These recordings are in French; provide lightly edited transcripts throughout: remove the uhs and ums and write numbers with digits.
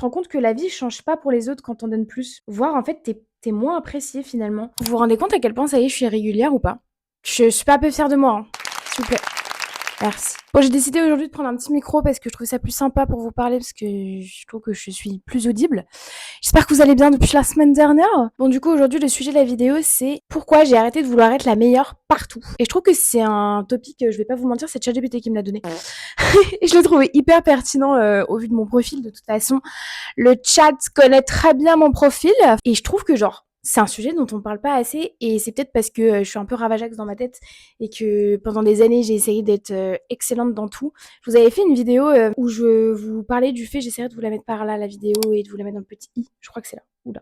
te rends compte que la vie change pas pour les autres quand on donne plus. Voire en fait, t'es moins apprécié finalement. Vous vous rendez compte à quel point ça y est, je suis régulière ou pas? Je suis pas un peu fière de moi, hein. S'il vous plaît. Merci. Bon, j'ai décidé aujourd'hui de prendre un petit micro parce que je trouve ça plus sympa pour vous parler parce que je trouve que je suis plus audible. J'espère que vous allez bien depuis la semaine dernière. Bon, du coup, aujourd'hui, le sujet de la vidéo, c'est pourquoi j'ai arrêté de vouloir être la meilleure partout. Et je trouve que c'est un topic, je vais pas vous mentir, c'est ChatGPT qui me l'a donné. Et je l'ai trouvé hyper pertinent au vu de mon profil. De toute façon, le chat connaît très bien mon profil. Et je trouve que genre, c'est un sujet dont on parle pas assez et c'est peut-être parce que je suis un peu ravageax dans ma tête et que pendant des années j'ai essayé d'être excellente dans tout. Je vous avais fait une vidéo où je vous parlais du fait, j'essaierai de vous la mettre par là la vidéo et de vous la mettre dans le petit i, je crois que c'est là. Oula.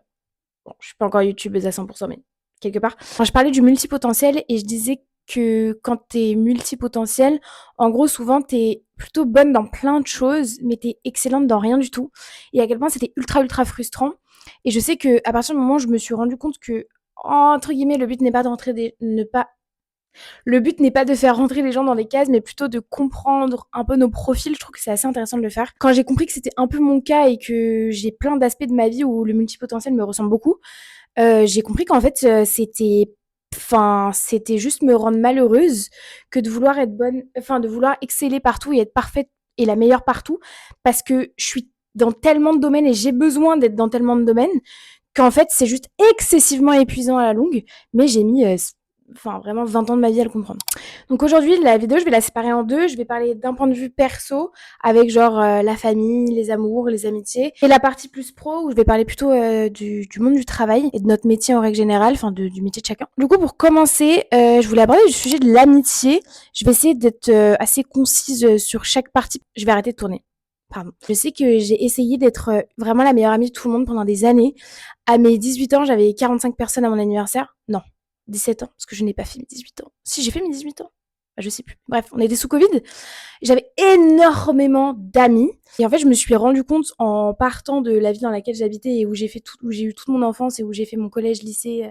Bon, je suis pas encore youtubeuse à 100% mais quelque part. Enfin, je parlais du multipotentiel et je disais que quand t'es multipotentiel, en gros souvent t'es plutôt bonne dans plein de choses mais t'es excellente dans rien du tout et à quel point c'était ultra frustrant. Et je sais que à partir du moment où je me suis rendu compte que entre guillemets le but n'est pas de rentrer le but n'est pas de faire rentrer les gens dans des cases, mais plutôt de comprendre un peu nos profils. Je trouve que c'est assez intéressant de le faire. Quand j'ai compris que c'était un peu mon cas et que j'ai plein d'aspects de ma vie où le multipotentiel me ressemble beaucoup, j'ai compris qu'en fait, c'était juste me rendre malheureuse que de vouloir être bonne, enfin, de vouloir exceller partout et être parfaite et la meilleure partout, parce que je suis dans tellement de domaines et j'ai besoin d'être dans tellement de domaines qu'en fait, c'est juste excessivement épuisant à la longue, mais j'ai mis vraiment 20 ans de ma vie à le comprendre. Donc aujourd'hui, la vidéo, je vais la séparer en deux. Je vais parler d'un point de vue perso, avec genre la famille, les amours, les amitiés, et la partie plus pro, où je vais parler plutôt du monde du travail et de notre métier en règle générale, enfin du métier de chacun. Du coup, pour commencer, je voulais aborder le sujet de l'amitié. Je vais essayer d'être assez concise sur chaque partie. Je vais arrêter de tourner. Pardon. Je sais que j'ai essayé d'être vraiment la meilleure amie de tout le monde pendant des années. À mes 18 ans, j'avais 45 personnes à mon anniversaire. Non, 17 ans, parce que je n'ai pas fait mes 18 ans. Si, j'ai fait mes 18 ans. Bah, je sais plus. Bref, on était sous Covid. J'avais énormément d'amis. Et en fait, je me suis rendu compte en partant de la ville dans laquelle j'habitais et où j'ai eu toute mon enfance et où j'ai fait mon collège, lycée,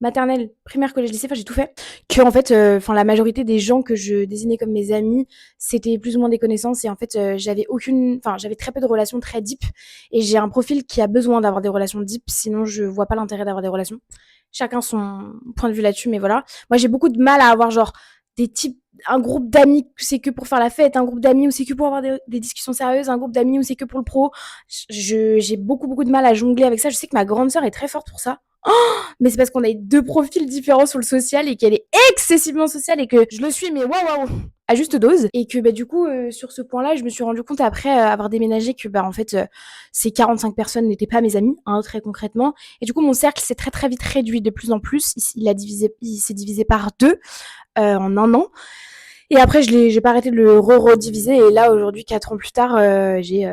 maternelle, primaire, collège, lycée, enfin j'ai tout fait. Que en fait, la majorité des gens que je désignais comme mes amis, c'était plus ou moins des connaissances et en fait, j'avais très peu de relations très deep et j'ai un profil qui a besoin d'avoir des relations deep, sinon je vois pas l'intérêt d'avoir des relations. Chacun son point de vue là-dessus, mais voilà. Moi, j'ai beaucoup de mal à avoir genre un groupe d'amis où c'est que pour faire la fête, un groupe d'amis où c'est que pour avoir des discussions sérieuses, un groupe d'amis où c'est que pour le pro. J'ai beaucoup de mal à jongler avec ça. Je sais que ma grande sœur est très forte pour ça. Mais c'est parce qu'on a deux profils différents sur le social et qu'elle est excessivement sociale et que je le suis, mais waouh, à juste dose. Et que du coup, sur ce point-là, je me suis rendu compte après avoir déménagé que en fait, ces 45 personnes n'étaient pas mes amis, hein, très concrètement. Et du coup, mon cercle s'est très vite réduit de plus en plus. Il s'est divisé par deux en un an. Et après, j'ai pas arrêté de le rediviser. Et là, aujourd'hui, 4 ans plus tard, j'ai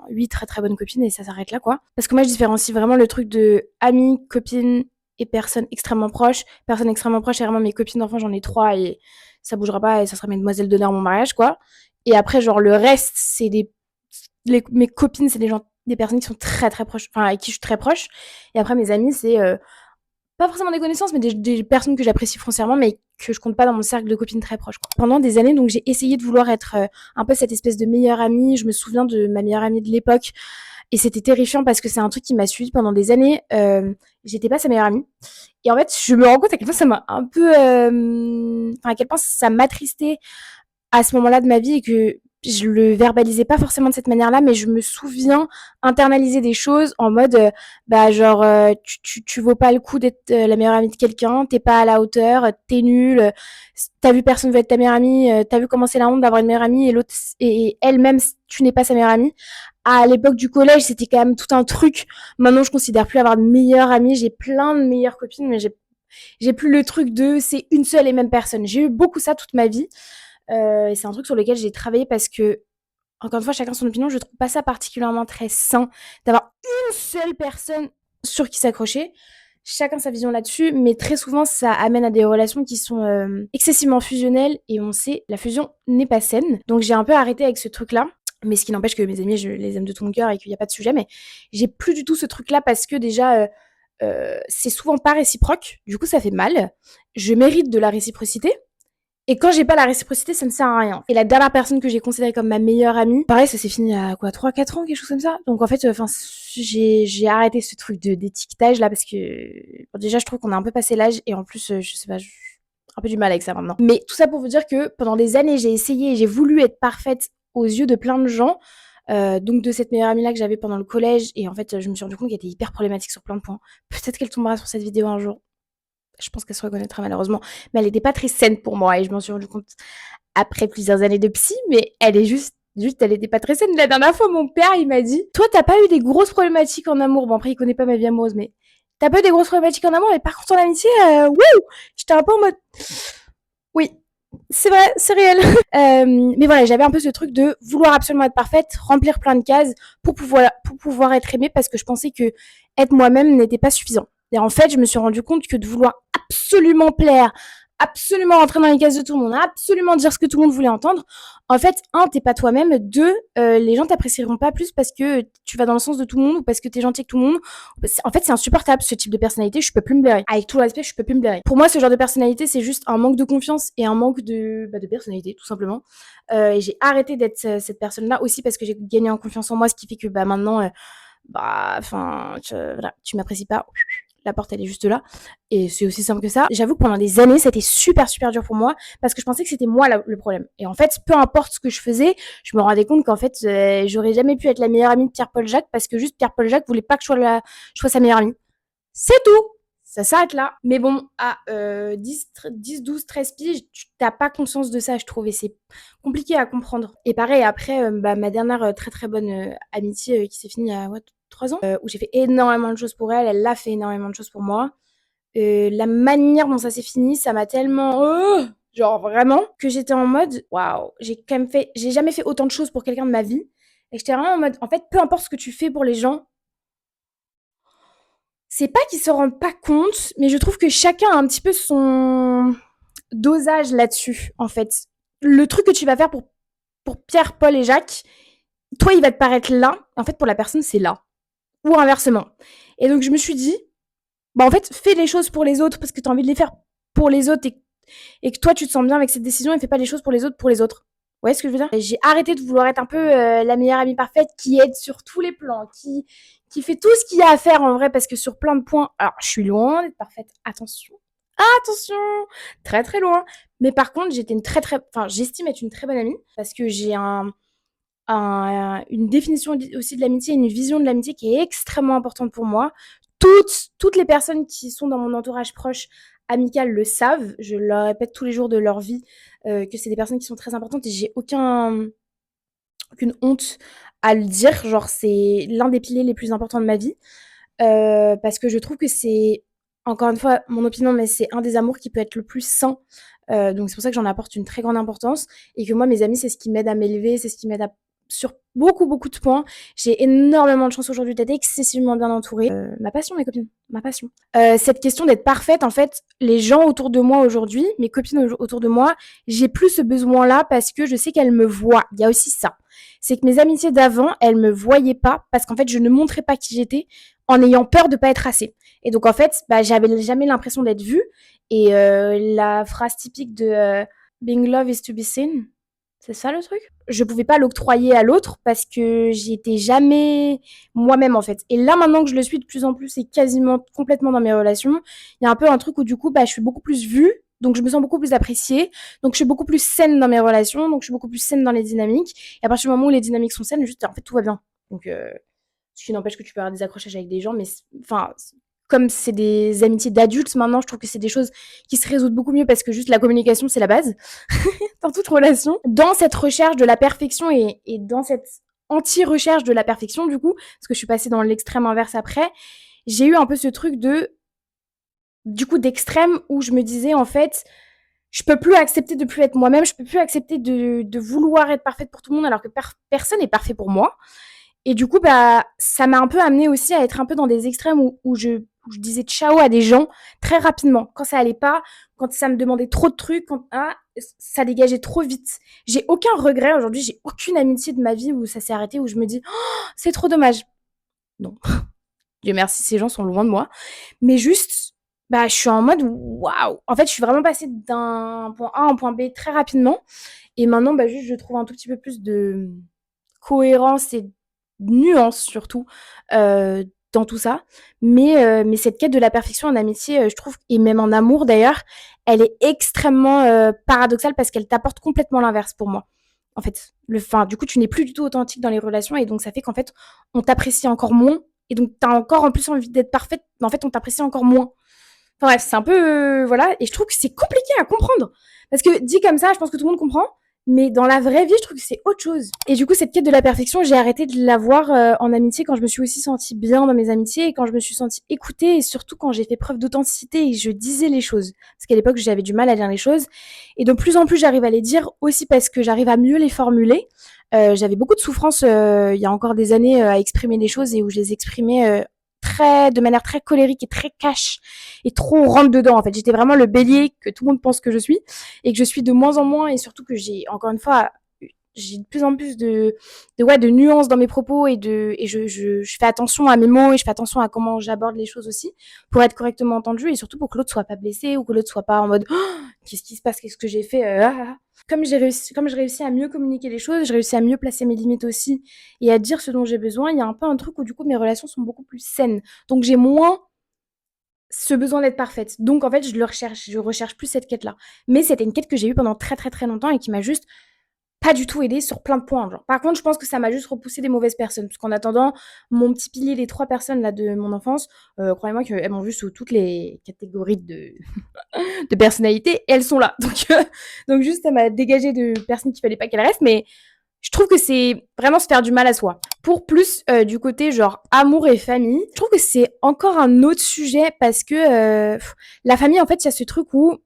8 très bonnes copines et ça s'arrête là, quoi. Parce que moi, je différencie vraiment le truc de amis, copines et personnes extrêmement proches. Personnes extrêmement proches, c'est vraiment mes copines d'enfants, j'en ai 3 et ça bougera pas et ça sera mes demoiselles d'honneur à mon mariage, quoi. Et après, genre, le reste, c'est mes copines, c'est des personnes qui sont très proches, enfin, avec qui je suis très proche. Et après, mes amis, c'est pas forcément des connaissances, mais des personnes que j'apprécie foncièrement, mais que je compte pas dans mon cercle de copines très proches, quoi. Pendant des années, donc, j'ai essayé de vouloir être un peu cette espèce de meilleure amie. Je me souviens de ma meilleure amie de l'époque, et c'était terrifiant parce que c'est un truc qui m'a suivi pendant des années. J'étais pas sa meilleure amie. Et en fait, je me rends compte à quel point ça m'a un peu... à quel point ça m'attristait à ce moment-là de ma vie et que je le verbalisais pas forcément de cette manière-là, mais je me souviens internaliser des choses en mode, tu vaux pas le coup d'être la meilleure amie de quelqu'un, t'es pas à la hauteur, t'es nulle, t'as vu personne veut être ta meilleure amie, t'as vu comment c'est la honte d'avoir une meilleure amie et l'autre et elle-même tu n'es pas sa meilleure amie. À l'époque du collège, c'était quand même tout un truc. Maintenant, je considère plus avoir de meilleures amies. J'ai plein de meilleures copines, mais j'ai plus le truc de c'est une seule et même personne. J'ai eu beaucoup ça toute ma vie. Et c'est un truc sur lequel j'ai travaillé parce que, encore une fois, chacun son opinion, je trouve pas ça particulièrement très sain d'avoir une seule personne sur qui s'accrocher. Chacun sa vision là-dessus, mais très souvent, ça amène à des relations qui sont excessivement fusionnelles et on sait, la fusion n'est pas saine. Donc j'ai un peu arrêté avec ce truc-là. Mais ce qui n'empêche que mes amis, je les aime de tout mon cœur et qu'il n'y a pas de sujet, mais j'ai plus du tout ce truc-là parce que déjà, c'est souvent pas réciproque. Du coup, ça fait mal. Je mérite de la réciprocité. Et quand j'ai pas la réciprocité, ça ne sert à rien. Et la dernière personne que j'ai considérée comme ma meilleure amie, pareil, ça s'est fini à quoi, 3-4 ans, quelque chose comme ça. Donc en fait, j'ai arrêté ce truc d'étiquetage là parce que bon, déjà je trouve qu'on a un peu passé l'âge et en plus, je sais pas, j'ai un peu du mal avec ça maintenant. Mais tout ça pour vous dire que pendant des années, j'ai essayé et j'ai voulu être parfaite aux yeux de plein de gens. Donc de cette meilleure amie là que j'avais pendant le collège et en fait, je me suis rendu compte qu'elle était hyper problématique sur plein de points. Peut-être qu'elle tombera sur cette vidéo un jour. Je pense qu'elle se reconnaîtra malheureusement, mais elle n'était pas très saine pour moi et je m'en suis rendu compte après plusieurs années de psy, mais elle est juste, elle était pas très saine. La dernière fois, mon père, il m'a dit, toi, t'as pas eu des grosses problématiques en amour. Bon, après, il connaît pas ma vie amoureuse, mais t'as pas eu des grosses problématiques en amour, mais par contre, en amitié, wouh! J'étais un peu en mode, oui, c'est vrai, c'est réel. Mais voilà, j'avais un peu ce truc de vouloir absolument être parfaite, remplir plein de cases pour pouvoir être aimée parce que je pensais que être moi-même n'était pas suffisant. Et en fait, je me suis rendu compte que de vouloir absolument plaire, absolument rentrer dans les cases de tout le monde, absolument dire ce que tout le monde voulait entendre, en fait, un, t'es pas toi-même, deux, les gens t'apprécieront pas plus parce que tu vas dans le sens de tout le monde ou parce que t'es gentil avec tout le monde. En fait, c'est insupportable ce type de personnalité, je peux plus me blairer. Avec tout le respect, je peux plus me blairer. Pour moi, ce genre de personnalité, c'est juste un manque de confiance et un manque de personnalité, tout simplement. Et j'ai arrêté d'être cette personne-là aussi parce que j'ai gagné en confiance en moi, ce qui fait que maintenant, enfin, voilà, tu m'apprécies pas, la porte elle est juste là et c'est aussi simple que ça. J'avoue que pendant des années c'était super dur pour moi parce que je pensais que c'était moi le problème et en fait peu importe ce que je faisais, je me rendais compte qu'en fait j'aurais jamais pu être la meilleure amie de Pierre-Paul Jacques parce que juste Pierre-Paul Jacques voulait pas que je sois sa meilleure amie. C'est tout. Ça s'arrête là. Mais bon, à 10, 12, 13 piges, tu n'as pas conscience de ça, je trouve, et c'est compliqué à comprendre. Et pareil, après, ma dernière très bonne amitié qui s'est finie à 3 ans, où j'ai fait énormément de choses pour elle, elle a fait énormément de choses pour moi. La manière dont ça s'est fini, ça m'a tellement... genre vraiment, que j'étais en mode, waouh, j'ai jamais fait autant de choses pour quelqu'un de ma vie. Et j'étais vraiment en mode, en fait, peu importe ce que tu fais pour les gens, c'est pas qu'ils se rendent pas compte, mais je trouve que chacun a un petit peu son dosage là-dessus, en fait. Le truc que tu vas faire pour Pierre, Paul et Jacques, toi, il va te paraître là. En fait, pour la personne, c'est là. Ou inversement. Et donc, je me suis dit, bah, en fait, fais les choses pour les autres parce que tu as envie de les faire pour les autres et que toi, tu te sens bien avec cette décision et fais pas les choses pour les autres pour les autres. Vous voyez ce que je veux dire? J'ai arrêté de vouloir être un peu la meilleure amie parfaite qui aide sur tous les plans, qui fait tout ce qu'il y a à faire en vrai parce que sur plein de points, alors je suis loin d'être parfaite, attention, attention, très loin. Mais par contre, j'estime être une très bonne amie parce que j'ai une définition aussi de l'amitié, une vision de l'amitié qui est extrêmement importante pour moi. Toutes les personnes qui sont dans mon entourage proche amical le savent. Je leur répète tous les jours de leur vie que c'est des personnes qui sont très importantes et j'ai aucune honte à le dire. Genre, c'est l'un des piliers les plus importants de ma vie parce que je trouve que c'est, encore une fois, mon opinion, mais c'est un des amours qui peut être le plus sain. Donc c'est pour ça que j'en apporte une très grande importance et que moi, mes amis, c'est ce qui m'aide à m'élever, c'est ce qui m'aide sur beaucoup de points. J'ai énormément de chance aujourd'hui d'être excessivement bien entourée. Ma passion, mes copines, ma passion. Cette question d'être parfaite, en fait, les gens autour de moi aujourd'hui, mes copines autour de moi, j'ai plus ce besoin-là parce que je sais qu'elles me voient. Il y a aussi ça. C'est que mes amitiés d'avant, elles me voyaient pas parce qu'en fait, je ne montrais pas qui j'étais en ayant peur de pas être assez. Et donc, en fait, j'avais jamais l'impression d'être vue. Et la phrase typique de being loved is to be seen, c'est ça le truc? Je pouvais pas l'octroyer à l'autre parce que j'y étais jamais moi-même en fait. Et là maintenant que je le suis de plus en plus et quasiment complètement dans mes relations, il y a un peu un truc où du coup je suis beaucoup plus vue, donc je me sens beaucoup plus appréciée, donc je suis beaucoup plus saine dans mes relations, donc je suis beaucoup plus saine dans les dynamiques. Et à partir du moment où les dynamiques sont saines, juste en fait tout va bien. Donc ce qui n'empêche que tu peux avoir des accrochages avec des gens, mais enfin comme c'est des amitiés d'adultes maintenant, je trouve que c'est des choses qui se résolvent beaucoup mieux parce que juste la communication, c'est la base dans toute relation. Dans cette recherche de la perfection et dans cette anti-recherche de la perfection, du coup, parce que je suis passée dans l'extrême inverse après, j'ai eu un peu ce truc d'extrême où je me disais, en fait, je peux plus accepter de plus être moi-même, je peux plus accepter de vouloir être parfaite pour tout le monde alors que personne n'est parfait pour moi. Et du coup, ça m'a un peu amené aussi à être un peu dans des extrêmes où je disais ciao à des gens très rapidement. Quand ça allait pas, quand ça me demandait trop de trucs, quand ça dégageait trop vite. J'ai aucun regret aujourd'hui, j'ai aucune amitié de ma vie où ça s'est arrêté, où je me dis c'est trop dommage. Non. Dieu merci, ces gens sont loin de moi. Mais juste, Bah, je suis en mode waouh! En fait, je suis vraiment passée d'un point A à un point B très rapidement et maintenant, bah, juste je trouve un tout petit peu plus de cohérence et nuance surtout, dans tout ça. Mais cette quête de la perfection en amitié, je trouve et même en amour d'ailleurs, elle est extrêmement, paradoxale parce qu'elle t'apporte complètement l'inverse pour moi. En fait, du coup, tu n'es plus du tout authentique dans les relations et donc ça fait qu'en fait, on t'apprécie encore moins et donc tu as encore en plus envie d'être parfaite, mais en fait, on t'apprécie encore moins. Enfin bref, c'est un peu, voilà, et je trouve que c'est compliqué à comprendre. Parce que dit comme ça, je pense que tout le monde comprend, mais dans la vraie vie, je trouve que c'est autre chose. Et du coup, cette quête de la perfection, j'ai arrêté de l'avoir en amitié quand je me suis aussi sentie bien dans mes amitiés et quand je me suis sentie écoutée et surtout quand j'ai fait preuve d'authenticité et je disais les choses. Parce qu'à l'époque, j'avais du mal à dire les choses. Et de plus en plus, j'arrive à les dire aussi parce que j'arrive à mieux les formuler. J'avais beaucoup de souffrance il y a encore des années à exprimer les choses et où je les exprimais de manière très colérique et très cash et trop rentre dedans. En fait, j'étais vraiment le bélier que tout le monde pense que je suis et que je suis de moins en moins et surtout que j'ai encore une fois j'ai de plus en plus de nuances dans mes propos et je fais attention à mes mots et je fais attention à comment j'aborde les choses aussi pour être correctement entendue et surtout pour que l'autre soit pas blessé ou que l'autre soit pas en mode oh, qu'est-ce qui se passe, qu'est-ce que j'ai fait comme je réussis à mieux communiquer les choses, je réussis à mieux placer mes limites aussi et à dire ce dont j'ai besoin. Il y a un peu un truc où du coup mes relations sont beaucoup plus saines. Donc j'ai moins ce besoin d'être parfaite. Donc en fait, je recherche plus cette quête-là. Mais c'était une quête que j'ai eue pendant très très très longtemps et qui m'a juste pas du tout aidé sur plein de points. Genre. Par contre, je pense que ça m'a juste repoussé des mauvaises personnes. Parce qu'en attendant, mon petit pilier, les 3 personnes là de mon enfance, croyez-moi qu'elles m'ont vu sous toutes les catégories de personnalité, et elles sont là. Donc juste, ça m'a dégagé de personnes qu'il fallait pas qu'elles restent. Mais je trouve que c'est vraiment se faire du mal à soi. Pour plus du côté genre amour et famille, je trouve que c'est encore un autre sujet parce que la famille, en fait, il y a ce truc où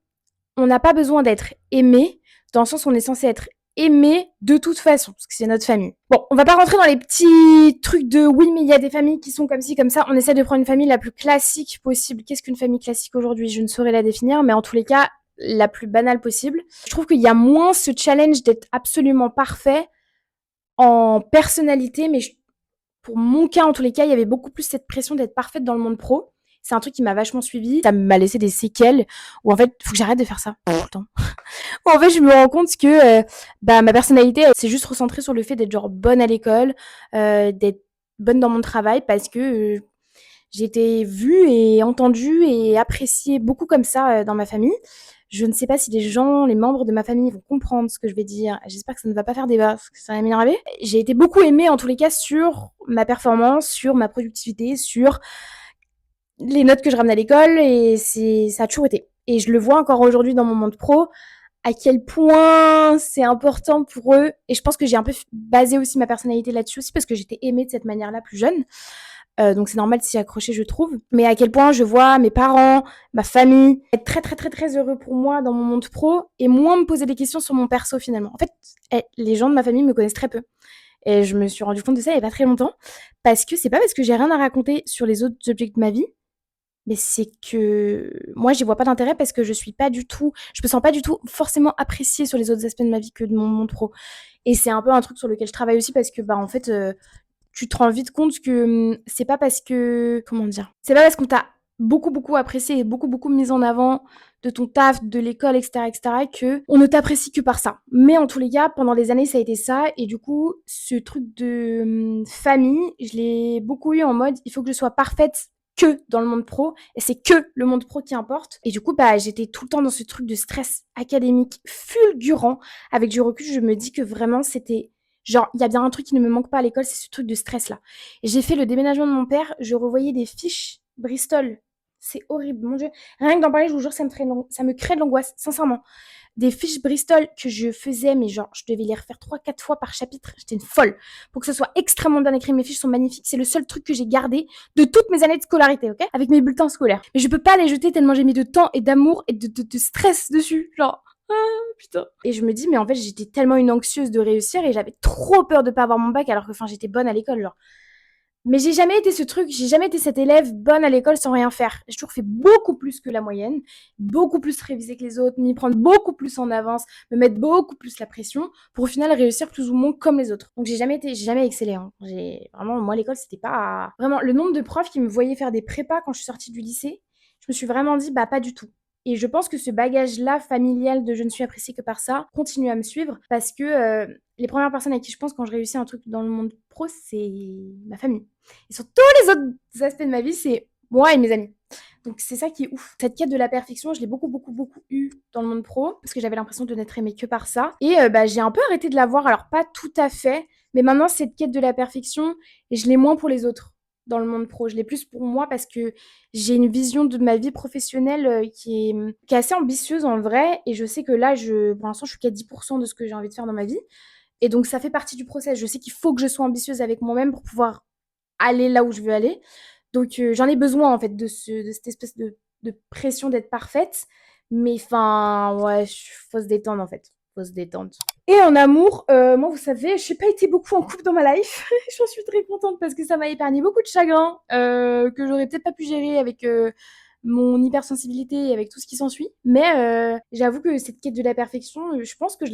on n'a pas besoin d'être aimé, dans le sens où on est censé être aimé de toute façon, parce que c'est notre famille. Bon, on va pas rentrer dans les petits trucs de oui, mais il y a des familles qui sont comme ci, comme ça. On essaie de prendre une famille la plus classique possible. Qu'est-ce qu'une famille classique aujourd'hui? Je ne saurais la définir, mais en tous les cas, la plus banale possible. Je trouve qu'il y a moins ce challenge d'être absolument parfait en personnalité, mais pour mon cas, en tous les cas, il y avait beaucoup plus cette pression d'être parfaite dans le monde pro. C'est un truc qui m'a vachement suivi. Ça m'a laissé des séquelles où en fait, faut que j'arrête de faire ça tout le temps. En fait, je me rends compte que ma personnalité, c'est juste recentrée sur le fait d'être genre bonne à l'école, d'être bonne dans mon travail parce que j'ai été vue et entendue et appréciée beaucoup comme ça dans ma famille. Je ne sais pas si les membres de ma famille vont comprendre ce que je vais dire. J'espère que ça ne va pas faire débat, parce que ça va m'énerver. J'ai été beaucoup aimée en tous les cas sur ma performance, sur ma productivité, sur les notes que je ramenais à l'école et ça a toujours été. Et je le vois encore aujourd'hui dans mon monde pro, à quel point c'est important pour eux. Et je pense que j'ai un peu basé aussi ma personnalité là-dessus aussi parce que j'étais aimée de cette manière-là plus jeune. Donc c'est normal de s'y accrocher, je trouve. Mais à quel point je vois mes parents, ma famille être très très très très heureux pour moi dans mon monde pro et moins me poser des questions sur mon perso finalement. En fait, les gens de ma famille me connaissent très peu. Et je me suis rendu compte de ça il y a pas très longtemps parce que c'est pas parce que j'ai rien à raconter sur les autres objets de ma vie, mais c'est que moi j'y vois pas d'intérêt parce que je me sens pas du tout forcément appréciée sur les autres aspects de ma vie que de mon monde pro. Et c'est un peu un truc sur lequel je travaille aussi parce que en fait tu te rends vite compte que c'est pas parce que comment dire, c'est pas parce qu'on t'a beaucoup beaucoup apprécié et beaucoup beaucoup mis en avant de ton taf, de l'école, etc., que on ne t'apprécie que par ça. Mais en tous les cas, pendant des années, ça a été ça. Et du coup, ce truc de famille, je l'ai beaucoup eu en mode, il faut que je sois parfaite que dans le monde pro. Et c'est que le monde pro qui importe. Et du coup, j'étais tout le temps dans ce truc de stress académique fulgurant. Avec du recul, je me dis que vraiment, c'était genre, il y a bien un truc qui ne me manque pas à l'école, c'est ce truc de stress-là. Et j'ai fait le déménagement de mon père, je revoyais des fiches Bristol. C'est horrible, mon Dieu. Rien que d'en parler, je vous jure, ça me crée de l'angoisse, sincèrement. Des fiches Bristol que je faisais, mais genre, je devais les refaire 3-4 fois par chapitre. J'étais une folle. Pour que ce soit extrêmement bien écrit, mes fiches sont magnifiques. C'est le seul truc que j'ai gardé de toutes mes années de scolarité, ok? Avec mes bulletins scolaires. Mais je peux pas les jeter tellement j'ai mis de temps et d'amour et de stress dessus. Genre, ah, putain. Et je me dis, mais en fait, j'étais tellement une anxieuse de réussir et j'avais trop peur de pas avoir mon bac alors que, j'étais bonne à l'école, genre. Mais j'ai jamais été ce truc, j'ai jamais été cette élève bonne à l'école sans rien faire. J'ai toujours fait beaucoup plus que la moyenne, beaucoup plus réviser que les autres, m'y prendre beaucoup plus en avance, me mettre beaucoup plus la pression pour au final réussir plus ou moins comme les autres. Donc j'ai jamais excellé. Hein. J'ai vraiment, moi l'école c'était pas vraiment le nombre de profs qui me voyaient faire des prépas quand je suis sortie du lycée. je me suis vraiment dit: «Bah, pas du tout». Et je pense que ce bagage-là familial de «je ne suis appréciée que par ça» continue à me suivre parce que, les premières personnes à qui je pense quand je réussis un truc dans le monde pro, c'est ma famille. Et sur tous les autres aspects de ma vie, c'est moi et mes amis. Donc c'est ça qui est ouf. Cette quête de la perfection, je l'ai beaucoup, beaucoup, beaucoup eu dans le monde pro parce que j'avais l'impression de n'être aimée que par ça. Et bah, j'ai un peu arrêté de l'avoir, alors pas tout à fait, mais maintenant cette quête de la perfection, je l'ai moins pour les autres dans le monde pro. Je l'ai plus pour moi parce que j'ai une vision de ma vie professionnelle qui est assez ambitieuse en vrai. Et je sais que là, pour l'instant, je suis qu'à 10% de ce que j'ai envie de faire dans ma vie. Et donc, ça fait partie du process. Je sais qu'il faut que je sois ambitieuse avec moi-même pour pouvoir aller là où je veux aller. Donc, j'en ai besoin, en fait, de cette espèce de pression d'être parfaite. Mais enfin, ouais, faut se détendre, en fait. Faut se détendre. Et en amour, moi, vous savez, je n'ai pas été beaucoup en couple dans ma life. J'en suis très contente parce que ça m'a épargné beaucoup de chagrin que j'aurais peut-être pas pu gérer avec mon hypersensibilité et avec tout ce qui s'ensuit. Mais j'avoue que cette quête de la perfection, je pense que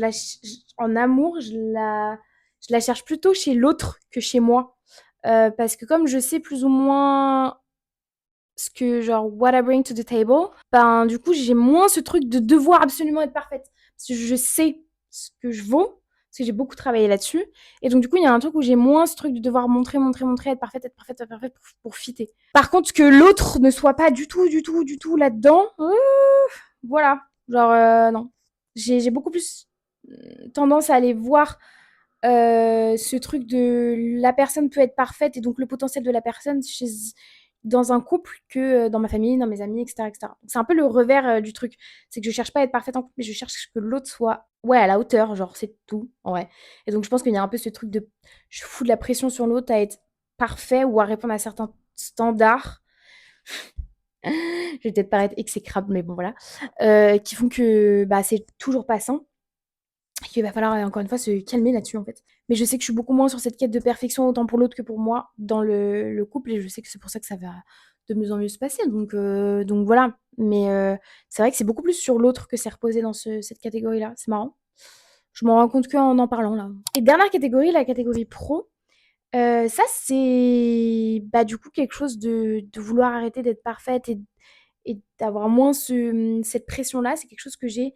en amour, je la cherche plutôt chez l'autre que chez moi. Parce que comme je sais plus ou moins ce que, genre, what I bring to the table, ben, du coup, j'ai moins ce truc de devoir absolument être parfaite. Parce que je sais ce que je vaux, parce que j'ai beaucoup travaillé là-dessus. Et donc, du coup, il y a un truc où j'ai moins ce truc de devoir montrer, montrer, montrer, être parfaite pour fitter. Par contre, que l'autre ne soit pas du tout, du tout, du tout là-dedans, voilà. Genre, non. J'ai beaucoup plus tendance à aller voir ce truc de la personne peut être parfaite et donc le potentiel de la personne dans un couple que dans ma famille, dans mes amis, etc. etc. Donc, c'est un peu le revers du truc. C'est que je cherche pas à être parfaite en couple, mais je cherche que l'autre soit ouais, à la hauteur, genre c'est tout. Ouais. Et donc je pense qu'il y a un peu ce truc de je fous de la pression sur l'autre à être parfait ou à répondre à certains standards. Je vais peut-être paraître exécrable, mais bon voilà. Qui font que bah, c'est toujours passant. Il va falloir, encore une fois, se calmer là-dessus, en fait. Mais je sais que je suis beaucoup moins sur cette quête de perfection, autant pour l'autre que pour moi, dans le couple, et je sais que c'est pour ça que ça va de mieux en mieux se passer. Donc voilà. Mais c'est vrai que c'est beaucoup plus sur l'autre que c'est reposé dans cette catégorie-là. C'est marrant. Je m'en rends compte qu'en en parlant, là. Et dernière catégorie, la catégorie pro. Ça, c'est bah, du coup quelque chose de vouloir arrêter d'être parfaite et d'avoir moins cette pression-là. C'est quelque chose que j'ai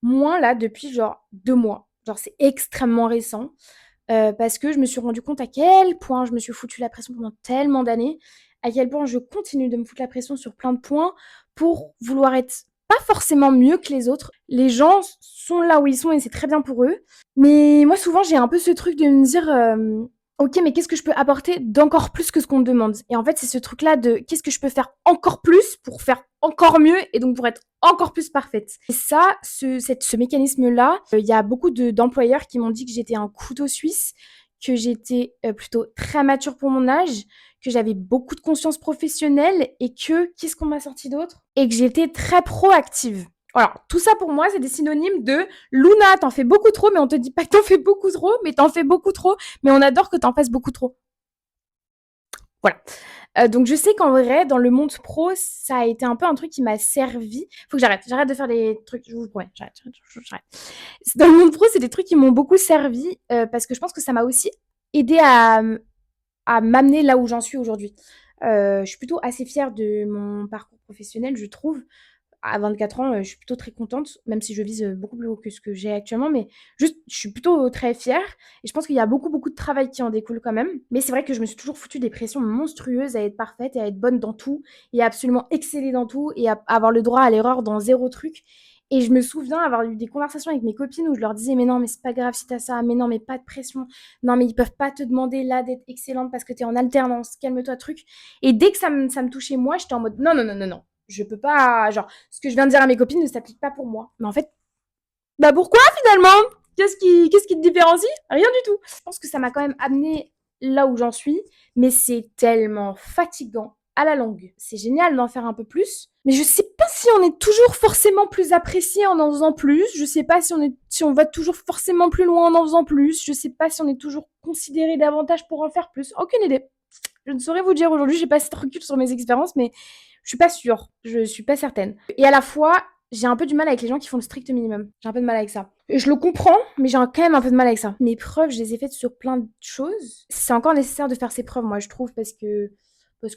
moins là depuis genre 2 mois. Genre, c'est extrêmement récent parce que je me suis rendu compte à quel point je me suis foutu la pression pendant tellement d'années, à quel point je continue de me foutre la pression sur plein de points pour vouloir être pas forcément mieux que les autres. Les gens sont là où ils sont et c'est très bien pour eux. Mais moi, souvent, j'ai un peu ce truc de me dire ok, mais qu'est-ce que je peux apporter d'encore plus que ce qu'on me demande? Et en fait, c'est ce truc-là de qu'est-ce que je peux faire encore plus pour faire encore mieux et donc pour être encore plus parfaite. Et ça, ce mécanisme-là, il y a beaucoup d'employeurs qui m'ont dit que j'étais un couteau suisse, que j'étais plutôt très mature pour mon âge, que j'avais beaucoup de conscience professionnelle et que, qu'est-ce qu'on m'a sorti d'autre? Et que j'étais très proactive. Alors, tout ça pour moi, c'est des synonymes de Luna, t'en fais beaucoup trop, mais on te dit pas que t'en fais beaucoup trop, mais t'en fais beaucoup trop, mais on adore que t'en fasses beaucoup trop. Voilà. Donc je sais qu'en vrai, dans le monde pro, ça a été un peu un truc qui m'a servi. Faut que j'arrête de faire des trucs, je vous promets, j'arrête. Dans le monde pro, c'est des trucs qui m'ont beaucoup servi parce que je pense que ça m'a aussi aidé à m'amener là où j'en suis aujourd'hui. Je suis plutôt assez fière de mon parcours professionnel, je trouve. À 24 ans, je suis plutôt très contente, même si je vise beaucoup plus haut que ce que j'ai actuellement, mais juste, je suis plutôt très fière. Et je pense qu'il y a beaucoup, beaucoup de travail qui en découle quand même. Mais c'est vrai que je me suis toujours foutu des pressions monstrueuses à être parfaite et à être bonne dans tout, et à absolument exceller dans tout, et à avoir le droit à l'erreur dans zéro truc. Et je me souviens avoir eu des conversations avec mes copines où je leur disais, mais non, mais c'est pas grave si t'as ça, mais non, mais pas de pression, non, mais ils peuvent pas te demander là d'être excellente parce que t'es en alternance, calme-toi, truc. Et dès que ça me touchait moi, j'étais en mode, non, non, non, non, non, je peux pas, genre, ce que je viens de dire à mes copines ne s'applique pas pour moi. Mais en fait, bah pourquoi finalement? Qu'est-ce qui te différencie? Rien du tout. Je pense que ça m'a quand même amené là où j'en suis, mais c'est tellement fatigant à la longue. C'est génial d'en faire un peu plus, mais je sais pas si on est toujours forcément plus apprécié en faisant plus. Je sais pas si on va toujours forcément plus loin en faisant plus. Je sais pas si on est toujours considéré davantage pour en faire plus. Aucune idée. Je ne saurais vous dire aujourd'hui, j'ai pas assez de recul sur mes expériences, mais je suis pas sûre, je suis pas certaine. Et à la fois, j'ai un peu du mal avec les gens qui font le strict minimum. J'ai un peu de mal avec ça. Et je le comprends, mais j'ai quand même un peu de mal avec ça. Mes preuves, je les ai faites sur plein de choses. C'est encore nécessaire de faire ses preuves, moi, je trouve, parce que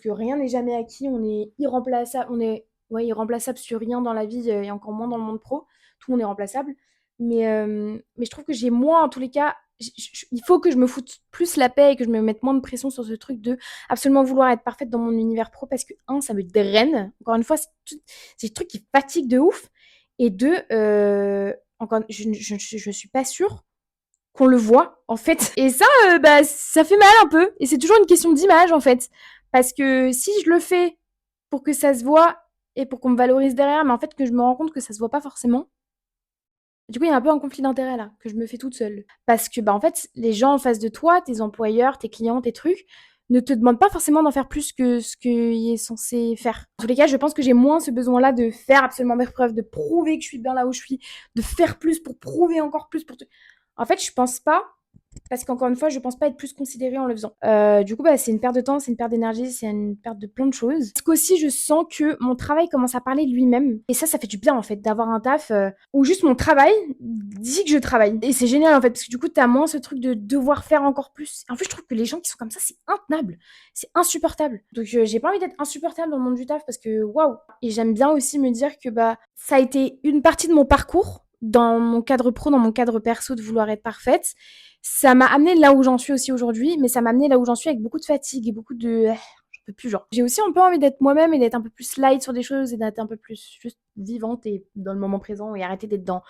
rien n'est jamais acquis. On est irremplaçable. On est ouais, irremplaçable sur rien dans la vie, et encore moins dans le monde pro. Tout le monde est remplaçable. Mais je trouve que j'ai moins, en tous les cas, il faut que je me foute plus la paix et que je me mette moins de pression sur ce truc de absolument vouloir être parfaite dans mon univers pro parce que, un, ça me draine. Encore une fois, c'est des trucs qui fatiguent de ouf. Et deux, encore, je suis pas sûre qu'on le voit, en fait. Et ça, bah, ça fait mal un peu. Et c'est toujours une question d'image, en fait. Parce que si je le fais pour que ça se voit et pour qu'on me valorise derrière, mais en fait que je me rends compte que ça se voit pas forcément, du coup, il y a un peu un conflit d'intérêt là, que je me fais toute seule. Parce que, bah, en fait, les gens en face de toi, tes employeurs, tes clients, tes trucs, ne te demandent pas forcément d'en faire plus que ce qu'il est censé faire. En tous les cas, je pense que j'ai moins ce besoin-là de faire absolument mes preuves, de prouver que je suis bien là où je suis, de faire plus pour prouver encore plus. En fait, je pense pas parce qu'encore une fois, je pense pas être plus considérée en le faisant. Du coup, bah, c'est une perte de temps, c'est une perte d'énergie, c'est une perte de plein de choses. Parce qu'aussi, je sens que mon travail commence à parler de lui-même. Et ça fait du bien, en fait, d'avoir un taf où juste mon travail dit que je travaille. Et c'est génial, en fait, parce que du coup, t'as moins ce truc de devoir faire encore plus. En fait, je trouve que les gens qui sont comme ça, c'est intenable. C'est insupportable. Donc, j'ai pas envie d'être insupportable dans le monde du taf parce que, waouh. Et j'aime bien aussi me dire que, bah, ça a été une partie de mon parcours dans mon cadre pro, dans mon cadre perso, de vouloir être parfaite. Ça m'a amené là où j'en suis aussi aujourd'hui, mais ça m'a amené là où j'en suis avec beaucoup de fatigue et beaucoup de j'en peux plus genre. J'ai aussi un peu envie d'être moi-même et d'être un peu plus light sur des choses et d'être un peu plus juste vivante et dans le moment présent et arrêter d'être dans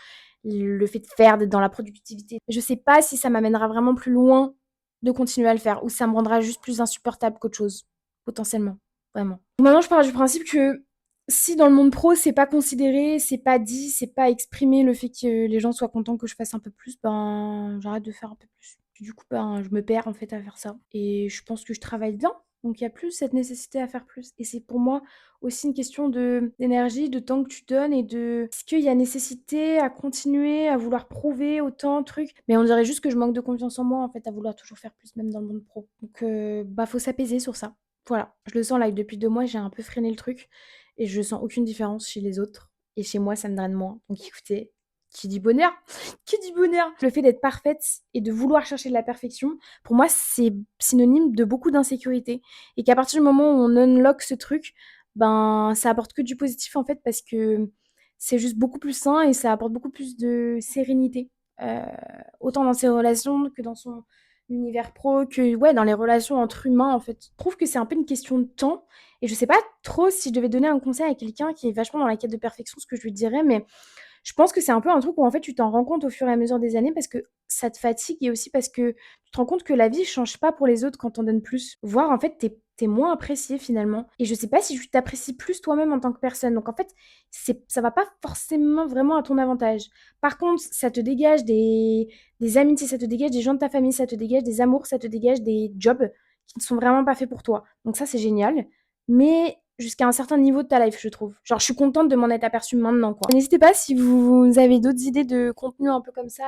le fait de faire, d'être dans la productivité. Je sais pas si ça m'amènera vraiment plus loin de continuer à le faire ou ça me rendra juste plus insupportable qu'autre chose, potentiellement, vraiment. Maintenant, je pars du principe que si dans le monde pro, c'est pas considéré, c'est pas dit, c'est pas exprimé le fait que les gens soient contents que je fasse un peu plus, ben j'arrête de faire un peu plus. Du coup, ben je me perds en fait à faire ça. Et je pense que je travaille bien, donc il y a plus cette nécessité à faire plus. Et c'est pour moi aussi une question de d'énergie, de temps que tu donnes et de est-ce qu'il y a nécessité à continuer, à vouloir prouver autant de trucs. Mais on dirait juste que je manque de confiance en moi en fait, à vouloir toujours faire plus, même dans le monde pro. Donc bah faut s'apaiser sur ça. Voilà, je le sens là, que depuis 2 mois, j'ai un peu freiné le truc et je sens aucune différence chez les autres et chez moi, ça me draine moins. Donc écoutez, qui dit bonheur? Qui dit bonheur? Le fait d'être parfaite et de vouloir chercher de la perfection, pour moi, c'est synonyme de beaucoup d'insécurité et qu'à partir du moment où on unlock ce truc, ben, ça apporte que du positif, en fait, parce que c'est juste beaucoup plus sain et ça apporte beaucoup plus de sérénité, heu, autant dans ses relations que dans son univers pro, que ouais, dans les relations entre humains, en fait. Je trouve que c'est un peu une question de temps et je sais pas trop si je devais donner un conseil à quelqu'un qui est vachement dans la quête de perfection, ce que je lui dirais, mais je pense que c'est un peu un truc où en fait tu t'en rends compte au fur et à mesure des années parce que ça te fatigue et aussi parce que tu te rends compte que la vie change pas pour les autres quand on donne plus. Voire en fait t'es moins apprécié finalement. Et je sais pas si tu t'apprécies plus toi-même en tant que personne. Donc en fait, ça va pas forcément vraiment à ton avantage. Par contre, ça te dégage des amitiés, ça te dégage des gens de ta famille, ça te dégage des amours, ça te dégage des jobs qui ne sont vraiment pas faits pour toi. Donc ça, c'est génial. Mais jusqu'à un certain niveau de ta life, je trouve. Genre, je suis contente de m'en être aperçue maintenant, quoi. N'hésitez pas si vous avez d'autres idées de contenu un peu comme ça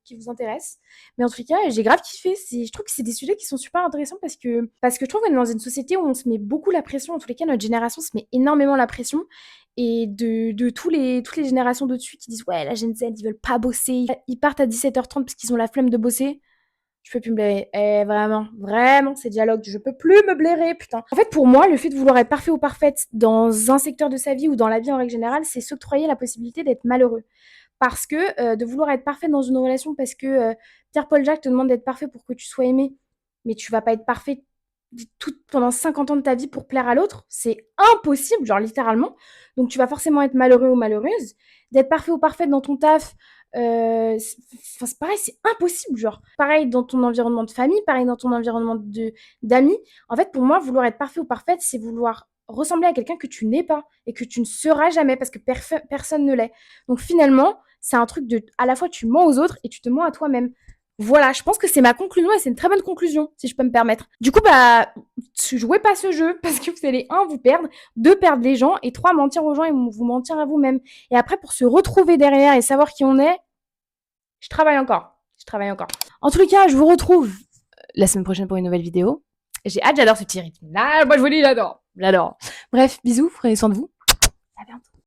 qui vous intéressent. Mais en tout cas, j'ai grave kiffé. Je trouve que c'est des sujets qui sont super intéressants parce que je trouve qu'on est dans une société où on se met beaucoup la pression. En tous les cas, notre génération se met énormément la pression. Et de toutes les générations d'au-dessus qui disent ouais, la Gen Z, ils veulent pas bosser. Ils partent à 17h30 parce qu'ils ont la flemme de bosser. Je peux plus me blairer. Vraiment, vraiment, ces dialogues, je peux plus me blairer, putain. En fait, pour moi, le fait de vouloir être parfait ou parfaite dans un secteur de sa vie ou dans la vie en règle générale, c'est s'octroyer la possibilité d'être malheureux. Parce que de vouloir être parfait dans une relation parce que Pierre-Paul Jacques te demande d'être parfait pour que tu sois aimé, mais tu vas pas être parfait pendant 50 ans de ta vie pour plaire à l'autre, c'est impossible, genre littéralement. Donc tu vas forcément être malheureux ou malheureuse. D'être parfait ou parfaite dans ton taf, c'est pareil, c'est impossible, genre. Pareil dans ton environnement de famille, pareil dans ton environnement d'amis. En fait, pour moi, vouloir être parfait ou parfaite, c'est vouloir ressembler à quelqu'un que tu n'es pas et que tu ne seras jamais parce que personne ne l'est. Donc finalement, c'est un truc de, à la fois tu mens aux autres et tu te mens à toi-même. Voilà, je pense que c'est ma conclusion et c'est une très bonne conclusion, si je peux me permettre. Du coup, bah, jouez pas ce jeu parce que vous allez, un, vous perdre, deux, perdre les gens et trois, mentir aux gens et vous mentir à vous-même. Et après, pour se retrouver derrière et savoir qui on est, je travaille encore. Je travaille encore. En tous les cas, je vous retrouve la semaine prochaine pour une nouvelle vidéo. J'ai hâte, j'adore ce petit rythme. Là, moi, je vous dis, j'adore. J'adore. Bref, bisous, prenez soin de vous. À bientôt.